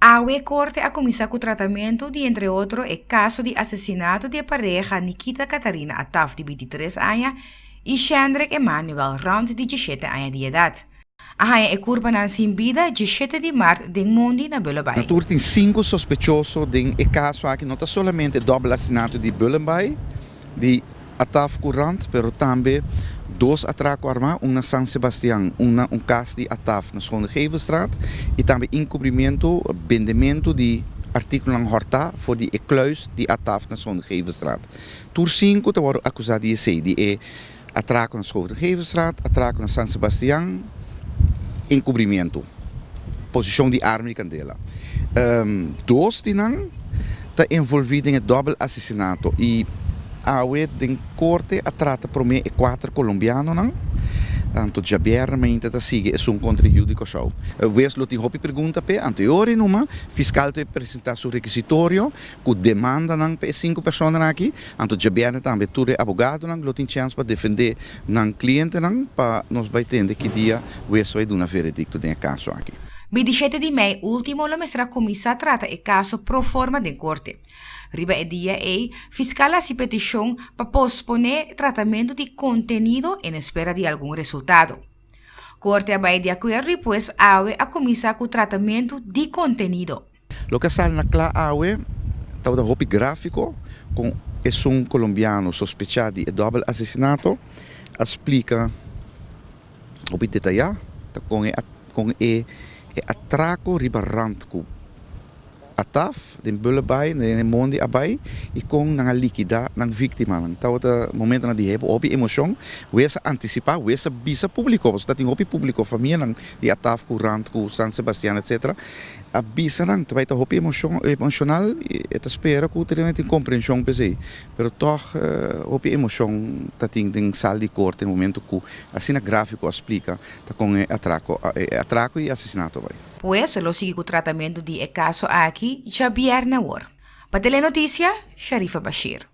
A corte a começar com o tratamento de, entre outros, o caso de assassinato de pareja Nikita Catarina Ataf, de 23 anos, e Shendrik Emmanuel Round, de 17 anos de idade. A rainha é curva na vida 17 de março de mundo na Bullenbay. Natuurlijk tem 5 sospechosos em caso aqui, não somente doble assassinato de Bullenbay, de Ataf Courant, pero também 2 atracos armados, na San Sebastián, caso de Ataf na Schoongevenstraat, e também encobrimento, vendimento de artikel lang horta voor die kluis die Ataf na Schoongevenstraat. Toer 5 te worden acusado de atraco na Schoongevenstraat, atraco na San Sebastián, encobrimento, posição de arma e candela. 2 tinang está envolvido em doble assassinato e a de corte a trata por mim 4 colombianos não. Anto Javier mente ta sigue é contra judico show. Wes lo tin hopi pergunta pe anteriore numa fiscal te apresentar su requisitorio cu demanda nang pe 5 pessoas aqui. Anto Javier também ture abogado nang lo tin chance para defender nang cliente nang pa nos vai tende que dia wes vai dar veredicto de caso aqui. 27 de maio último, a mestra comissão trata o caso pro forma de corte. Riba e dia fiscal a petição para posponer tratamento de conteúdo em espera de algum resultado. Corte vai de acordo, pois, a comissão com tratamento de conteúdo. Lo que sale na clara awe, tá o hopi gráfico com colombiano sospechado de doble assassinato, explica hopi detalhar, com atraco ribarrant ku Ataf, den Bullenbay, den Mondi Abay, e com na liquida ng vítima. Então, o momento na de opi emoção, essa antecipar, essa bisa público, você tem opi público, família de Ataf, Courant, com San Sebastián, etc. A bisa nang, tu vai ter opi emocional, e espera que tu tem compreensão pese. Pero toch opi emoção, tá tem den sal de corte no momento que assim na gráfico explica, tá com atraco e assassinato vai. Pues lo sigue com o tratamento de caso aqui, Javier Nawar. Para Telenotícia, Sharifa Bashir.